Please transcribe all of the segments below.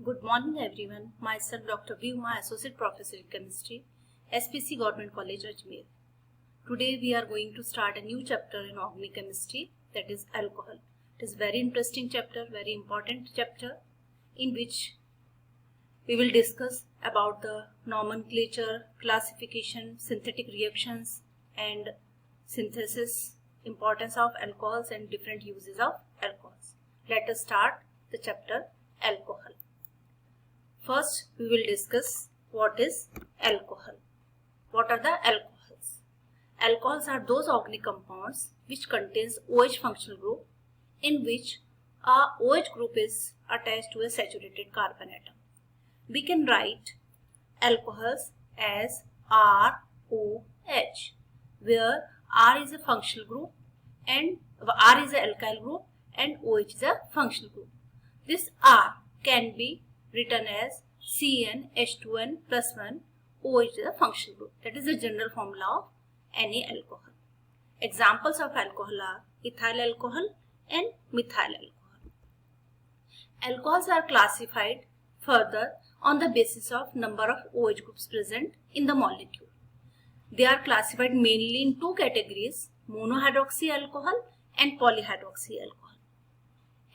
Good morning everyone. Myself Dr. Vyuma, Associate Professor in Chemistry, SPC Government College, Ajmer. Today we are going to start a new chapter in organic chemistry, that is alcohol. It is very interesting chapter, very important chapter, in which we will discuss about the nomenclature, classification, synthetic reactions and synthesis, importance of alcohols and different uses of alcohols. Let us start the chapter alcohol. First, we will discuss what is alcohol. What are the alcohols? Alcohols are those organic compounds which contains OH functional group in which a OH group is attached to a saturated carbon atom. We can write alcohols as ROH, where R is a functional group and R is an alkyl group and OH is a functional group. This R can be written as CnH2n plus 1, OH is a functional group. That is the general formula of any alcohol. Examples of alcohol are ethyl alcohol and methyl alcohol. Alcohols are classified further on the basis of number of OH groups present in the molecule. They are classified mainly in two categories, monohydroxy alcohol and polyhydroxy alcohol.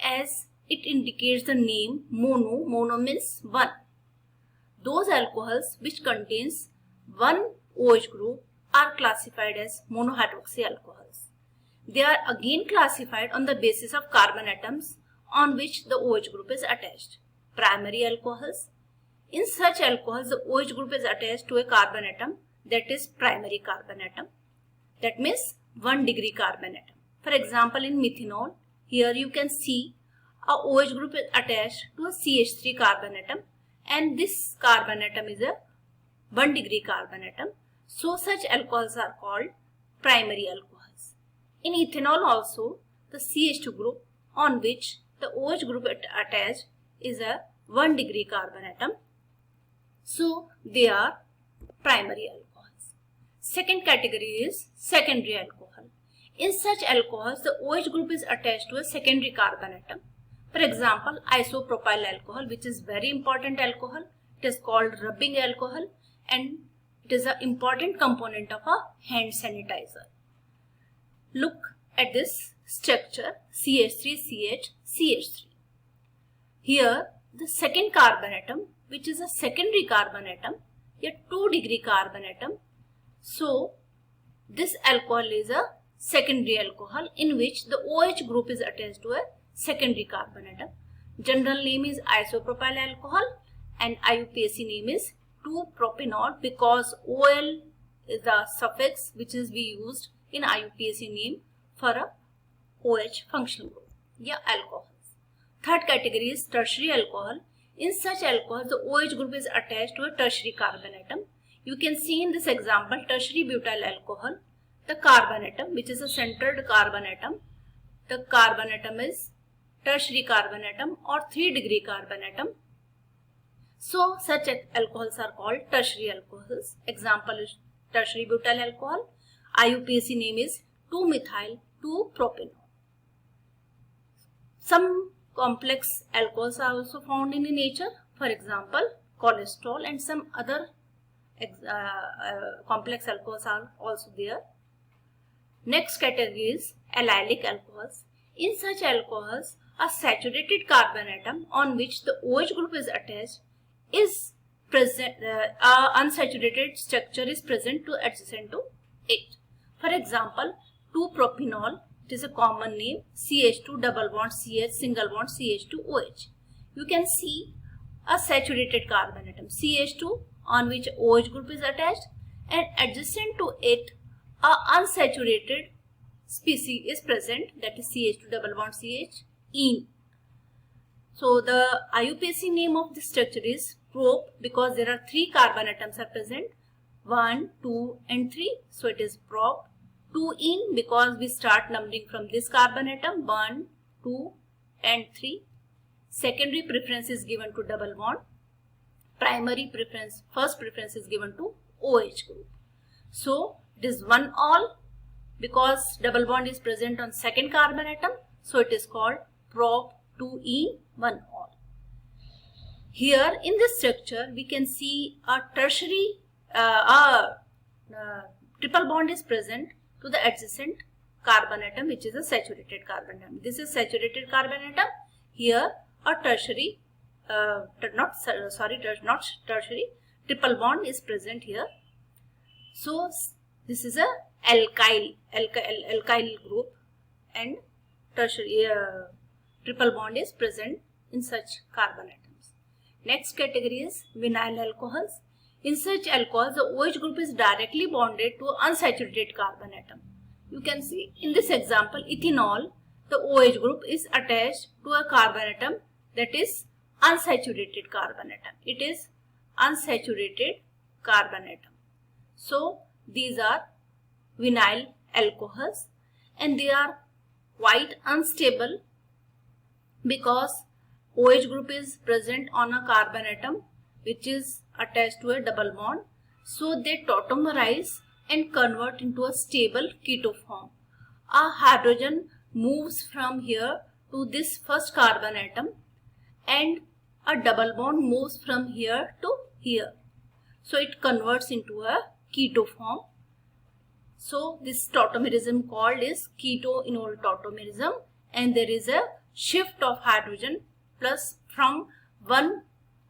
As it indicates the name mono means one. Those alcohols which contains one OH group are classified as monohydroxy alcohols. They are again classified on the basis of carbon atoms on which the OH group is attached. Primary alcohols. In such alcohols, the OH group is attached to a carbon atom, that is primary carbon atom. That means 1 degree carbon atom. For example, in methanol, here you can see a OH group is attached to a CH3 carbon atom, and this carbon atom is a 1 degree carbon atom. So such alcohols are called primary alcohols. In ethanol also, the CH2 group on which the OH group attached is a 1 degree carbon atom. So they are primary alcohols. Second category is secondary alcohol. In such alcohols, the OH group is attached to a secondary carbon atom. For example, isopropyl alcohol, which is very important alcohol. It is called rubbing alcohol and it is an important component of a hand sanitizer. Look at this structure, CH3CH, CH3. Here, the second carbon atom, which is a secondary carbon atom, a 2 degree carbon atom. So, this alcohol is a secondary alcohol in which the OH group is attached to a secondary carbon atom. General name is isopropyl alcohol and IUPAC name is 2-propanol because OL is the suffix which is we used in IUPAC name for a OH functional group. Yeah, alcohols. Third category is tertiary alcohol. In such alcohol, the OH group is attached to a tertiary carbon atom. You can see in this example tertiary butyl alcohol, the carbon atom which is a centered carbon atom. The carbon atom is tertiary carbon atom or 3 degree carbon atom. So such alcohols are called tertiary alcohols. Example is tertiary butyl alcohol. IUPAC name is 2-methyl 2-propanol. Some complex alcohols are also found in nature. For example, cholesterol and some other complex alcohols are also there. Next category is allylic alcohols. In such alcohols, a saturated carbon atom on which the OH group is attached is present, unsaturated structure is present to adjacent to it. For example, 2-propanol, it is a common name, CH2 double bond CH single bond CH2OH. You can see a saturated carbon atom CH2 on which OH group is attached and adjacent to it a unsaturated species is present, that is CH2 double bond CH ene. So the IUPAC name of this structure is prop because there are 3 carbon atoms are present, 1, 2 and 3. So it is prop. 2-ene because we start numbering from this carbon atom, 1, 2 and 3. Secondary preference is given to double bond. Primary preference, first preference is given to OH group. So it is 1-all because double bond is present on second carbon atom. So it is called prop 2-ene 1-all. Here in this structure we can see a tertiary triple bond is present to the adjacent carbon atom, which is a saturated carbon atom. This is saturated carbon atom. Here a tertiary not tertiary, triple bond is present here. So this is a alkyl group, and tertiary triple bond is present in such carbon atoms. Next category is vinyl alcohols. In such alcohols, the OH group is directly bonded to unsaturated carbon atom. You can see in this example, ethanol, the OH group is attached to a carbon atom that is unsaturated carbon atom. It is unsaturated carbon atom. So these are vinyl alcohols, and they are quite unstable because OH group is present on a carbon atom which is attached to a double bond. So they tautomerize and convert into a stable keto form. A hydrogen moves from here to this first carbon atom, and a double bond moves from here to here. So it converts into a keto form. So this tautomerism called is keto-enol tautomerism, and there is a shift of hydrogen plus from one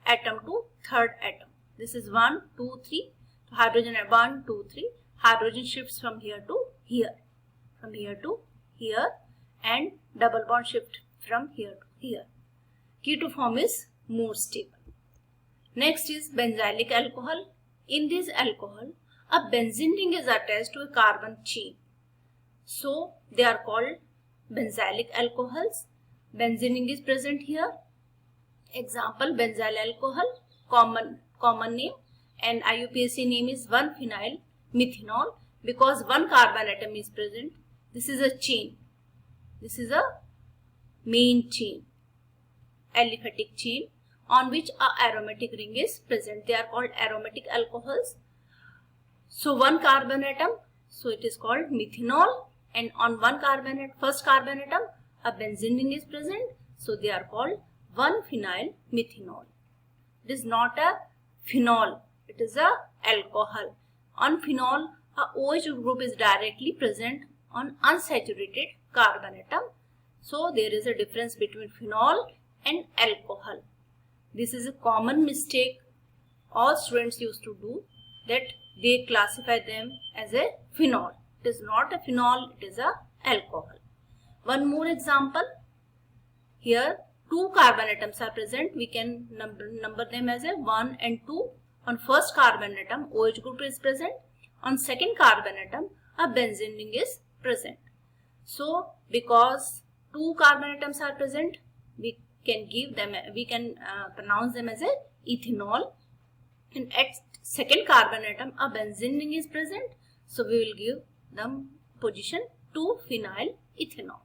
atom to third atom. This is 1, 2, 3. So hydrogen 1, 2, 3. Hydrogen shifts from here to here, from here to here, and double bond shift from here to here. Keto form is more stable. Next is benzylic alcohol. In this alcohol, a benzene ring is attached to a carbon chain. So they are called benzylic alcohols. Benzene ring is present here. Example, benzyl alcohol, common name, and IUPAC name is 1-phenyl methanol, because one carbon atom is present. This is a chain. This is a main chain, aliphatic chain, on which a aromatic ring is present. They are called aromatic alcohols. So one carbon atom, so it is called methanol, and on one carbon atom, first carbon atom, a benzene ring is present. So they are called 1-phenyl methanol. It is not a phenol, it is a alcohol. On phenol, a OH group is directly present on unsaturated carbon atom. So there is a difference between phenol and alcohol. This is a common mistake all students used to do, that they classify them as a phenol. It is not a phenol, it is a alcohol. One more example. Here 2 carbon atoms are present. We can number them as a 1 and 2. On first carbon atom, OH group is present. On second carbon atom, a benzene ring is present. So because 2 carbon atoms are present, we can pronounce them as a ethanol. And at second carbon atom, a benzene ring is present. So we will give them position 2-phenyl ethanol.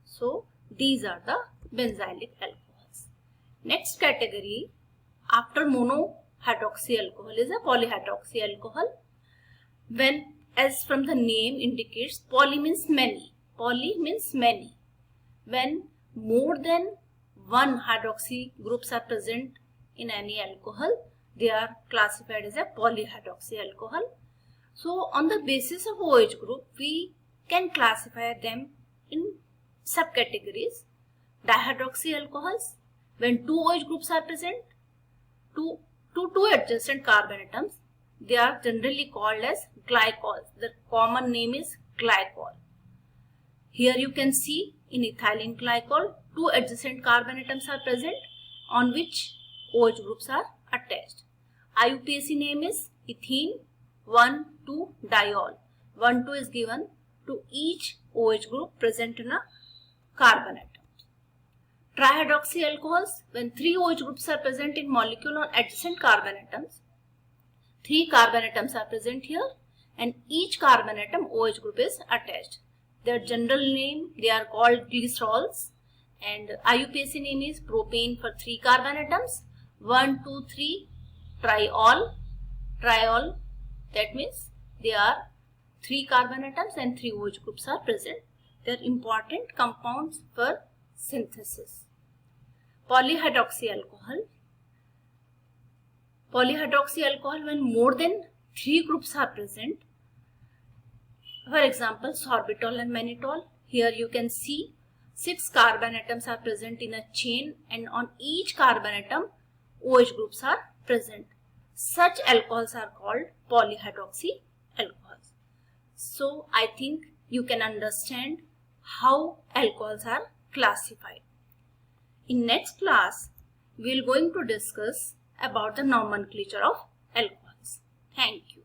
So these are the benzylic alcohols. Next category after monohydroxy alcohol is a polyhydroxy alcohol. When, as from the name indicates, poly means many. Poly means many. When more than one hydroxy groups are present in any alcohol, they are classified as a polyhydroxy alcohol. So on the basis of OH group, we can classify them in subcategories. Dihydroxy alcohols, when 2 OH groups are present to 2 adjacent carbon atoms, they are generally called as glycols. The common name is glycol. Here you can see in ethylene glycol, 2 adjacent carbon atoms are present on which OH groups are attached. IUPAC name is ethene 1,2-diol. 1,2 is given to each OH group present in a carbon atom. Trihydroxy alcohols, when 3 OH groups are present in molecule on adjacent carbon atoms, 3 carbon atoms are present here, and each carbon atom OH group is attached. Their general name, they are called glycerols, and IUPAC name is propane for 3 carbon atoms, 1, 2, 3 triol. Triol, that means they are 3 carbon atoms and 3 OH groups are present. They are important compounds for synthesis. Polyhydroxy alcohol, Polyhydroxy alcohol when more than 3 groups are present. For example, sorbitol and mannitol. Here you can see 6 carbon atoms are present in a chain, and on each carbon atom OH groups are present. Such alcohols are called polyhydroxy alcohols. So I think you can understand how alcohols are classified. In next class, we are going to discuss about the nomenclature of alcohols. Thank you.